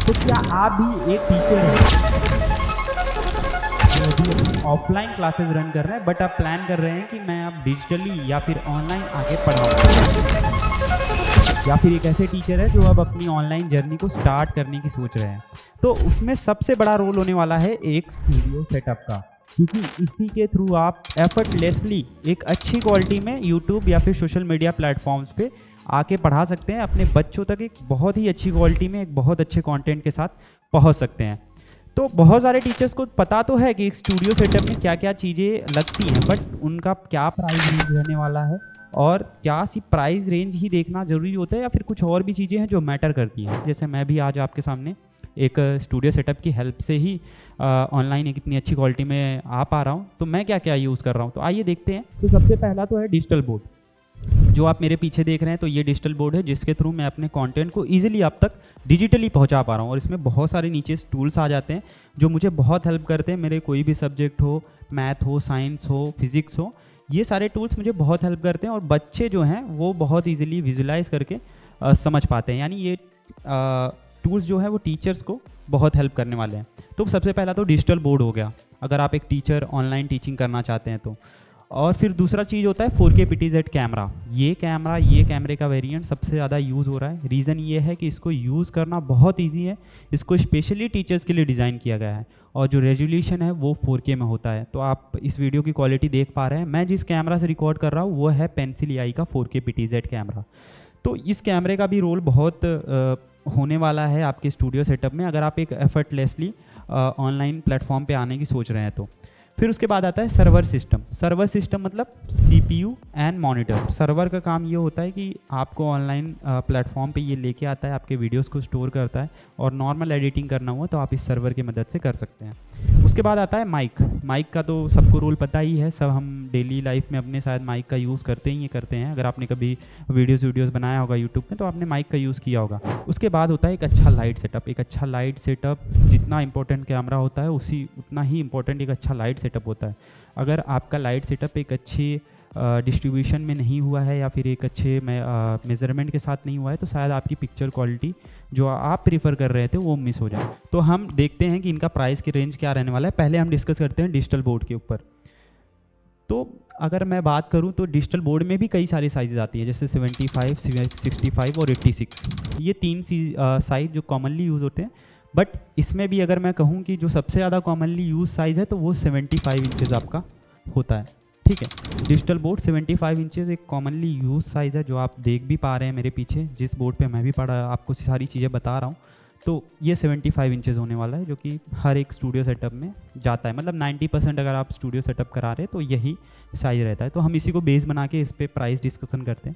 तो क्या आप भी एक टीचर हैं जो अभी ऑफलाइन क्लासेस रन कर रहे हैं, बट आप प्लान कर रहे हैं कि मैं अब डिजिटली या फिर ऑनलाइन आगे पढ़ाऊँ, या फिर एक ऐसे टीचर है जो अब अपनी ऑनलाइन जर्नी को स्टार्ट करने की सोच रहे हैं, तो उसमें सबसे बड़ा रोल होने वाला है एक स्टूडियो सेटअप का, क्योंकि इसी के थ्रू आप एफर्टलेसली एक अच्छी क्वालिटी में यूट्यूब या फिर सोशल मीडिया प्लेटफॉर्म्स पे आके पढ़ा सकते हैं अपने बच्चों तक। एक बहुत ही अच्छी क्वालिटी में एक बहुत अच्छे कंटेंट के साथ पहुंच सकते हैं। तो बहुत सारे टीचर्स को पता तो है कि एक स्टूडियो सेटअप में क्या क्या चीज़ें लगती हैं, बट उनका क्या प्राइस रेंज रहने वाला है और क्या सी प्राइस रेंज ही देखना ज़रूरी होता है या फिर कुछ और भी चीज़ें हैं जो मैटर करती हैं। जैसे मैं भी आज आपके सामने एक स्टूडियो सेटअप की हेल्प से ही ऑनलाइन एक इतनी अच्छी क्वालिटी में आ पा रहा हूँ, तो मैं क्या क्या यूज़ कर रहा हूँ, तो आइए देखते हैं। तो सबसे पहला तो है डिजिटल बोर्ड, जो आप मेरे पीछे देख रहे हैं। तो ये डिजिटल बोर्ड है जिसके थ्रू मैं अपने कंटेंट को इजीली आप तक डिजिटली पहुंचा पा रहा हूँ, और इसमें बहुत सारे नीचे टूल्स आ जाते हैं जो मुझे बहुत हेल्प करते हैं। मेरे कोई भी सब्जेक्ट हो, मैथ हो, साइंस हो, फिजिक्स हो, ये सारे टूल्स मुझे बहुत हेल्प करते हैं और बच्चे जो हैं वो बहुत ईजिली विजुलाइज करके समझ पाते हैं। यानी ये टूल्स जो है वो टीचर्स को बहुत हेल्प करने वाले हैं। तो सबसे पहला तो डिजिटल बोर्ड हो गया, अगर आप एक टीचर ऑनलाइन टीचिंग करना चाहते हैं तो। और फिर दूसरा चीज़ होता है 4K PTZ कैमरा। ये कैमरे का वेरिएंट सबसे ज़्यादा यूज़ हो रहा है। रीज़न ये है कि इसको यूज़ करना बहुत ईजी है, इसको स्पेशली टीचर्स के लिए डिज़ाइन किया गया है, और जो रेजोल्यूशन है वो 4K में होता है। तो आप इस वीडियो की क्वालिटी देख पा रहे हैं। मैं जिस कैमरा से रिकॉर्ड कर रहा हूँ वो है पेंसिल AI का 4K PTZ कैमरा। तो इस कैमरे का भी रोल बहुत होने वाला है आपके स्टूडियो सेटअप में, अगर आप एक एफर्टलेसली ऑनलाइन प्लेटफॉर्म पे आने की सोच रहे हैं तो। फिर उसके बाद आता है सर्वर सिस्टम। सर्वर सिस्टम मतलब CPU एंड मॉनिटर। सर्वर का काम ये होता है कि आपको ऑनलाइन प्लेटफॉर्म पे ये लेके आता है, आपके वीडियोस को स्टोर करता है, और नॉर्मल एडिटिंग करना हुआ तो आप इस सर्वर की मदद से कर सकते हैं। उसके बाद आता है माइक। माइक का तो सबको रोल पता ही है, सब हम डेली लाइफ में अपने शायद माइक का यूज़ करते हैं। अगर आपने कभी वीडियोज़ बनाया होगा यूट्यूब में तो आपने माइक का यूज़ किया होगा। उसके बाद होता है एक अच्छा लाइट सेटअप। एक अच्छा लाइट सेटअप जितना इंपॉर्टेंट कैमरा होता है उतना ही इंपॉर्टेंट एक अच्छा लाइट सेटअप होता है। अगर आपका लाइट सेटअप एक अच्छी डिस्ट्रीब्यूशन में नहीं हुआ है या फिर एक अच्छे मेज़रमेंट के साथ नहीं हुआ है तो शायद आपकी पिक्चर क्वालिटी जो आप प्रीफर कर रहे थे वो मिस हो जाए। तो हम देखते हैं कि इनका प्राइस की रेंज क्या रहने वाला है। पहले हम डिस्कस करते हैं डिजिटल बोर्ड के ऊपर। तो अगर मैं बात करूं तो डिजिटल बोर्ड में भी कई सारी साइज़ आती है, जैसे 75, 65 और 86। ये तीन साइज़ जो कॉमनली यूज़ होते हैं। बट इसमें भी अगर मैं कहूँ कि जो सबसे ज़्यादा कॉमनली यूज साइज़ है तो वो 75 इंचज़ आपका होता है। ठीक है, डिजिटल बोर्ड 75 इंचज़ एक कॉमनली यूज साइज़ है, जो आप देख भी पा रहे हैं मेरे पीछे, जिस बोर्ड पे मैं भी आपको सारी चीज़ें बता रहा हूँ। तो ये 75 इंचज़ होने वाला है, जो कि हर एक स्टूडियो सेटअप में जाता है। मतलब 90% अगर आप स्टूडियो सेटअप करा रहे हैं तो यही साइज़ रहता है। तो हम इसी को बेस बना के इस पर प्राइस डिस्कशन करते हैं।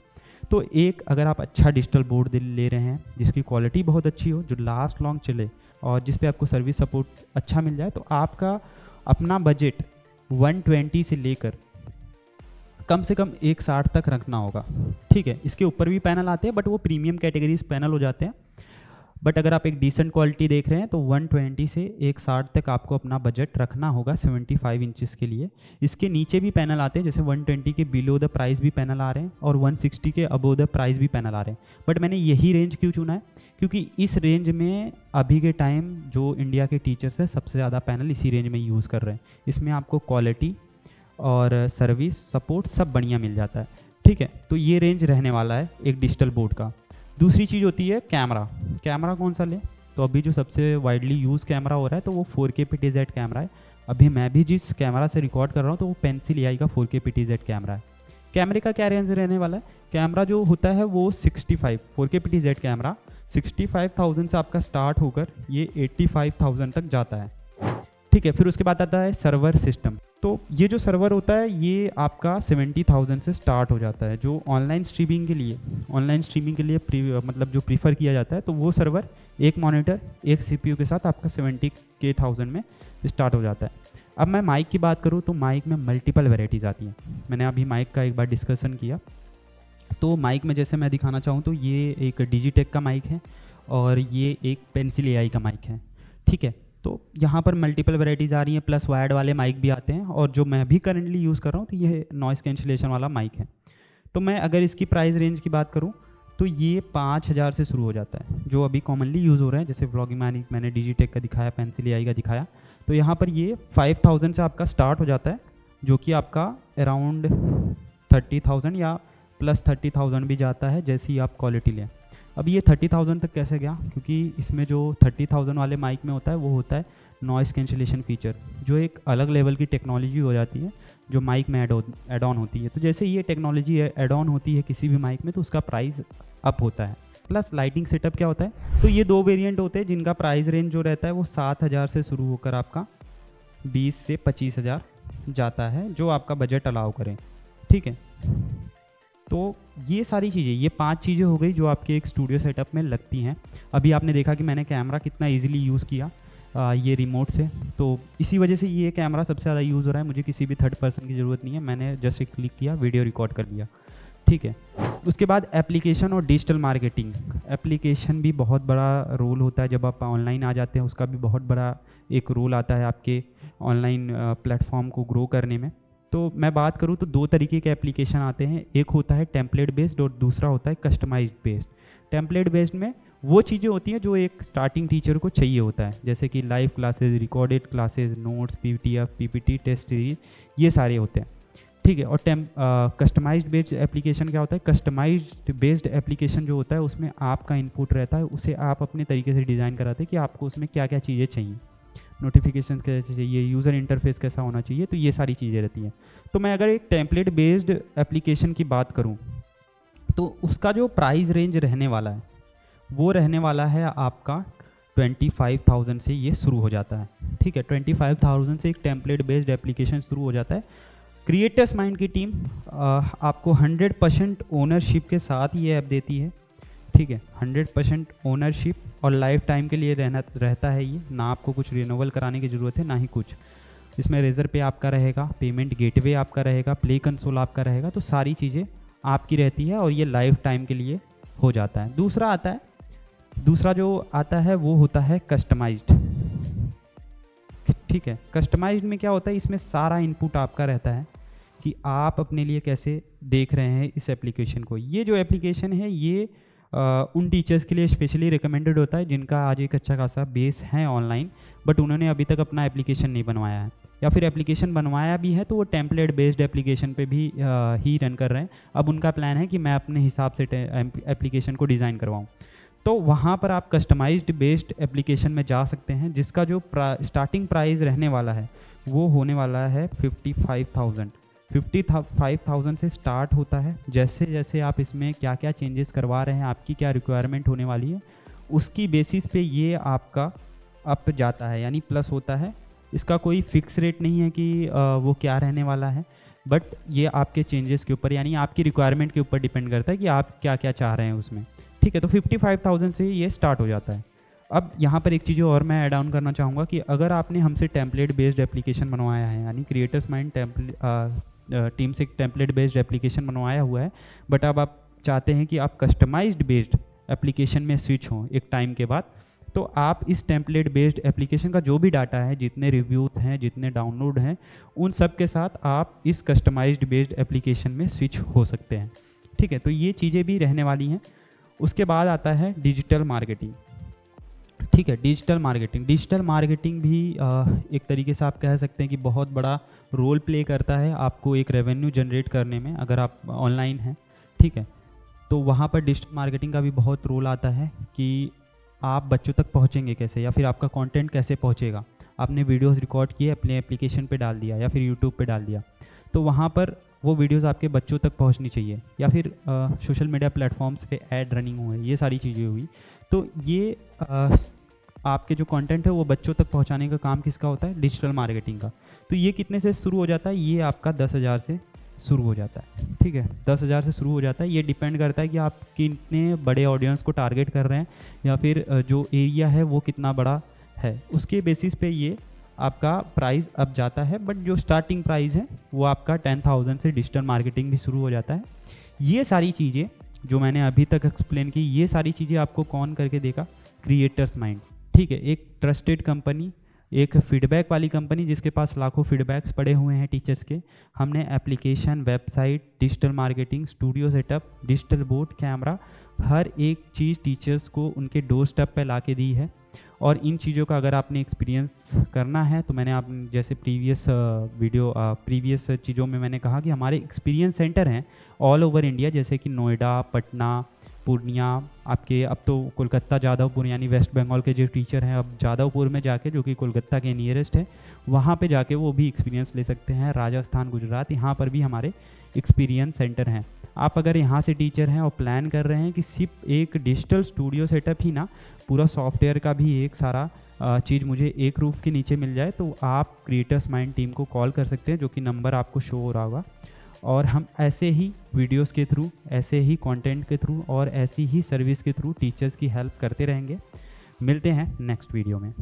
तो एक अगर आप अच्छा डिजिटल बोर्ड ले रहे हैं जिसकी क्वालिटी बहुत अच्छी हो, जो लास्ट लॉन्ग चले और जिस पे आपको सर्विस सपोर्ट अच्छा मिल जाए, तो आपका अपना बजट 120 से लेकर कम से कम 160 तक रखना होगा। ठीक है, इसके ऊपर भी पैनल आते हैं बट वो प्रीमियम कैटेगरीज पैनल हो जाते हैं। बट अगर आप एक डिसेंट क्वालिटी देख रहे हैं तो 120 से 160 तक आपको अपना बजट रखना होगा 75 इंचज़ के लिए। इसके नीचे भी पैनल आते हैं, जैसे 120 के बिलो द प्राइस भी पैनल आ रहे हैं और 160 के अबो द प्राइस भी पैनल आ रहे हैं। बट मैंने यही रेंज क्यों चुना है, क्योंकि इस रेंज में अभी के टाइम जो इंडिया के टीचर्स हैं सबसे ज़्यादा पैनल इसी रेंज में यूज़ कर रहे हैं। इसमें आपको क्वालिटी और सर्विस सपोर्ट सब बढ़िया मिल जाता है। ठीक है, तो ये रेंज रहने वाला है एक डिजिटल बोर्ड का। दूसरी चीज़ होती है कैमरा। कैमरा कौन सा लें, तो अभी जो सबसे वाइडली यूज़ कैमरा हो रहा है तो वो 4K PTZ कैमरा है। अभी मैं भी जिस कैमरा से रिकॉर्ड कर रहा हूँ तो वो पेंसिल AI का 4K PTZ कैमरा है। कैमरे का क्या रेंज रहने वाला है, कैमरा जो होता है वो 65, 4K PTZ कैमरा 65,000 से आपका स्टार्ट होकर ये 85,000 तक जाता है। ठीक है, फिर उसके बाद आता है सर्वर सिस्टम। तो ये जो सर्वर होता है ये आपका 70,000 से स्टार्ट हो जाता है। जो ऑनलाइन स्ट्रीमिंग के लिए मतलब जो प्रीफर किया जाता है, तो वो सर्वर एक मॉनिटर एक CPU के साथ आपका 70,000 में स्टार्ट हो जाता है। अब मैं माइक की बात करूँ तो माइक में मल्टीपल वेराइटीज़ आती हैं। मैंने अभी माइक का एक बार डिस्कशन किया। तो माइक में जैसे मैं दिखाना चाहूँ तो ये एक डिजिटेक का माइक है और ये एक पेंसिल AI का माइक है। ठीक है, तो यहाँ पर मल्टीपल वैरायटीज़ आ रही हैं, प्लस वायर्ड वाले माइक भी आते हैं। और जो मैं भी करंटली यूज़ कर रहा हूँ तो ये नॉइस कैंसिलेशन वाला माइक है। तो मैं अगर इसकी प्राइस रेंज की बात करूँ तो ये 5000 से शुरू हो जाता है, जो अभी कॉमनली यूज़ हो रहे हैं, जैसे व्लॉगिंग मैंने डिजिटेक का दिखाया, पेंसिल एआई का दिखाया। तो यहाँ पर ये 5000 से आपका स्टार्ट हो जाता है, जो कि आपका अराउंड 30,000 या प्लस 30,000 भी जाता है जैसी आप क्वालिटी लें। अब ये 30,000 तक कैसे गया, क्योंकि इसमें जो 30,000 वाले माइक में होता है वो होता है नॉइस कैंसिलेशन फीचर, जो एक अलग लेवल की टेक्नोलॉजी हो जाती है जो माइक में ऐड ऑन होती है। तो जैसे ये टेक्नोलॉजी ऐड ऑन होती है किसी भी माइक में तो उसका प्राइस अप होता है। प्लस लाइटिंग सेटअप क्या होता है, तो ये 2 वेरिएंट होते हैं जिनका प्राइस रेंज जो रहता है वो 7,000 से शुरू होकर आपका 20 से 25,000 जाता है, जो आपका बजट अलाउ करें। ठीक है, तो ये सारी चीज़ें, ये 5 चीज़ें हो गई जो आपके एक स्टूडियो सेटअप में लगती हैं। अभी आपने देखा कि मैंने कैमरा कितना इजीली यूज़ किया ये रिमोट से, तो इसी वजह से ये कैमरा सबसे ज़्यादा यूज़ हो रहा है। मुझे किसी भी थर्ड पर्सन की ज़रूरत नहीं है, मैंने जस्ट एक क्लिक किया, वीडियो रिकॉर्ड कर लिया। ठीक है, उसके बाद एप्लीकेशन और डिजिटल मार्केटिंग। एप्लीकेशन भी बहुत बड़ा रोल होता है, जब आप ऑनलाइन आ जाते हैं उसका भी बहुत बड़ा एक रोल आता है आपके ऑनलाइन प्लेटफॉर्म को ग्रो करने में। तो मैं बात करूँ तो 2 तरीके के एप्लीकेशन आते हैं, एक होता है टेम्पलेट बेस्ड और दूसरा होता है कस्टमाइज्ड बेस्ड। टेम्पलेट बेस्ड में वो चीज़ें होती हैं जो एक स्टार्टिंग टीचर को चाहिए होता है, जैसे कि live classes, recorded classes, notes, PDF, PPT, test series, ये सारे होते हैं। ठीक है, और कस्टमाइज्ड बेस्ड एप्लीकेशन क्या होता है, कस्टमाइज्ड बेस्ड एप्लीकेशन जो होता है उसमें आपका इनपुट रहता है, उसे आप अपने तरीके से डिज़ाइन कराते हैं कि आपको उसमें क्या क्या चीज़ें चाहिए, नोटिफिकेशन कैसे चाहिए, यूज़र इंटरफेस कैसा होना चाहिए, तो ये सारी चीज़ें रहती हैं। तो मैं अगर एक टेम्पलेट बेस्ड एप्लीकेशन की बात करूं तो उसका जो प्राइस रेंज रहने वाला है वो रहने वाला है आपका 25,000 से ये शुरू हो जाता है। ठीक है, 25,000 से एक टेम्पलेट बेस्ड एप्लीकेशन शुरू हो जाता है। क्रिएटर्स माइंड की टीम आपको 100% ओनरशिप के साथ ये ऐप देती है। ठीक है, 100% ओनरशिप और लाइफ टाइम के लिए रहता है ये, ना आपको कुछ रिन्यूअल कराने की ज़रूरत है ना ही कुछ। इसमें रेजर पे आपका रहेगा, पेमेंट गेटवे आपका रहेगा, प्ले कंसोल आपका रहेगा, तो सारी चीज़ें आपकी रहती है और ये लाइफ टाइम के लिए हो जाता है। दूसरा जो आता है वो होता है कस्टमाइज्ड। ठीक है, कस्टमाइज्ड में क्या होता है, इसमें सारा इनपुट आपका रहता है कि आप अपने लिए कैसे देख रहे हैं इस एप्लीकेशन को। ये जो एप्लीकेशन है ये उन टीचर्स के लिए स्पेशली रिकमेंडेड होता है जिनका आज एक अच्छा खासा बेस है ऑनलाइन, बट उन्होंने अभी तक अपना एप्लीकेशन नहीं बनवाया है, या फिर एप्लीकेशन बनवाया भी है तो वो टेम्पलेट बेस्ड एप्लीकेशन पे भी ही रन कर रहे हैं। अब उनका प्लान है कि मैं अपने हिसाब से एप्लीकेशन को डिज़ाइन करवाऊँ, तो वहाँ पर आप कस्टमाइज्ड बेस्ड एप्लीकेशन में जा सकते हैं, जिसका जो स्टार्टिंग प्राइस रहने वाला है वो होने वाला है 55,000 से स्टार्ट होता है। जैसे जैसे आप इसमें क्या क्या चेंजेस करवा रहे हैं, आपकी क्या रिक्वायरमेंट होने वाली है, उसकी बेसिस पे ये आपका अप जाता है, यानी प्लस होता है। इसका कोई फिक्स रेट नहीं है कि वो क्या रहने वाला है, बट ये आपके चेंजेस के ऊपर, यानी आपकी रिक्वायरमेंट के ऊपर डिपेंड करता है कि आप क्या क्या चाह रहे हैं उसमें। ठीक है, तो 55,000 से ये स्टार्ट हो जाता है। अब यहाँ पर एक चीज़ और मैं ऐड ऑन करना चाहूँगा कि अगर आपने हमसे टेम्पलेट बेस्ड एप्लीकेशन बनवाया है, यानी क्रिएटर्स माइंड टीम से टेम्पलेट बेस्ड एप्लीकेशन बनवाया हुआ है, बट अब आप चाहते हैं कि आप कस्टमाइज्ड बेस्ड एप्लीकेशन में स्विच हों एक टाइम के बाद, तो आप इस टेम्पलेट बेस्ड एप्लीकेशन का जो भी डाटा है, जितने रिव्यूज़ हैं, जितने डाउनलोड हैं, उन सब के साथ आप इस कस्टमाइज्ड बेस्ड एप्लीकेशन में स्विच हो सकते हैं। ठीक है, तो ये चीज़ें भी रहने वाली हैं। उसके बाद आता है डिजिटल मार्केटिंग। ठीक है, डिजिटल मार्केटिंग भी एक तरीके से आप कह सकते हैं कि बहुत बड़ा रोल प्ले करता है आपको एक रेवेन्यू जनरेट करने में, अगर आप ऑनलाइन हैं। ठीक है, तो वहाँ पर डिजिटल मार्केटिंग का भी बहुत रोल आता है कि आप बच्चों तक पहुँचेंगे कैसे, या फिर आपका कंटेंट कैसे पहुँचेगा। आपने वीडियोस रिकॉर्ड किए, अपने एप्लीकेशन पे डाल दिया या फिर यूट्यूब पे डाल दिया, तो वहाँ पर वो वीडियोस आपके बच्चों तक पहुँचनी चाहिए, या फिर सोशल मीडिया प्लेटफॉर्म्स पे ऐड रनिंग हुए, ये सारी चीज़ें हुई। तो ये आपके जो कंटेंट है वो बच्चों तक पहुंचाने का काम किसका होता है, डिजिटल मार्केटिंग का। तो ये कितने से शुरू हो जाता है, ये आपका 10,000 से शुरू हो जाता है। ठीक है, 10,000 से शुरू हो जाता है। ये डिपेंड करता है कि आप कितने बड़े ऑडियंस को टारगेट कर रहे हैं, या फिर जो एरिया है वो कितना बड़ा है, उसके बेसिस पे ये आपका प्राइस अब जाता है। बट जो स्टार्टिंग प्राइस है वो आपका 10,000 से डिजिटल मार्केटिंग भी शुरू हो जाता है। ये सारी चीज़ें जो मैंने अभी तक एक्सप्लेन की, ये सारी चीज़ें आपको कौन करके देगा, क्रिएटर्स माइंड। ठीक है, एक ट्रस्टेड कंपनी एक फीडबैक वाली कंपनी जिसके पास लाखों फीडबैक्स पड़े हुए हैं टीचर्स के। हमने application, website, digital marketing, studio setup, digital board, camera, हर एक चीज़ टीचर्स को उनके डोर स्टेप पे ला के दी है। और इन चीज़ों का अगर आपने एक्सपीरियंस करना है तो मैंने आप जैसे प्रीवियस चीज़ों में मैंने कहा कि हमारे एक्सपीरियंस सेंटर हैं ऑल ओवर इंडिया, जैसे कि नोएडा, पटना, पूर्णिया, आपके अब तो कोलकाता, जादवपुर, यानी वेस्ट बंगाल के जो टीचर हैं अब जादवपुर में जाके, जो कि कोलकाता के नियरेस्ट है, वहाँ पे जाके वो भी एक्सपीरियंस ले सकते हैं। राजस्थान, गुजरात, यहाँ पर भी हमारे एक्सपीरियंस सेंटर हैं। आप अगर यहाँ से टीचर हैं और प्लान कर रहे हैं कि सिर्फ एक डिजिटल स्टूडियो सेटअप ही ना, पूरा सॉफ्टवेयर का भी एक सारा चीज़ मुझे एक रूफ के नीचे मिल जाए, तो आप क्रिएटर्स माइंड टीम को कॉल कर सकते हैं, जो कि नंबर आपको शो हो रहा होगा। और हम ऐसे ही वीडियोस के थ्रू, ऐसे ही कंटेंट के थ्रू और ऐसी ही सर्विस के थ्रू टीचर्स की हेल्प करते रहेंगे। मिलते हैं नेक्स्ट वीडियो में।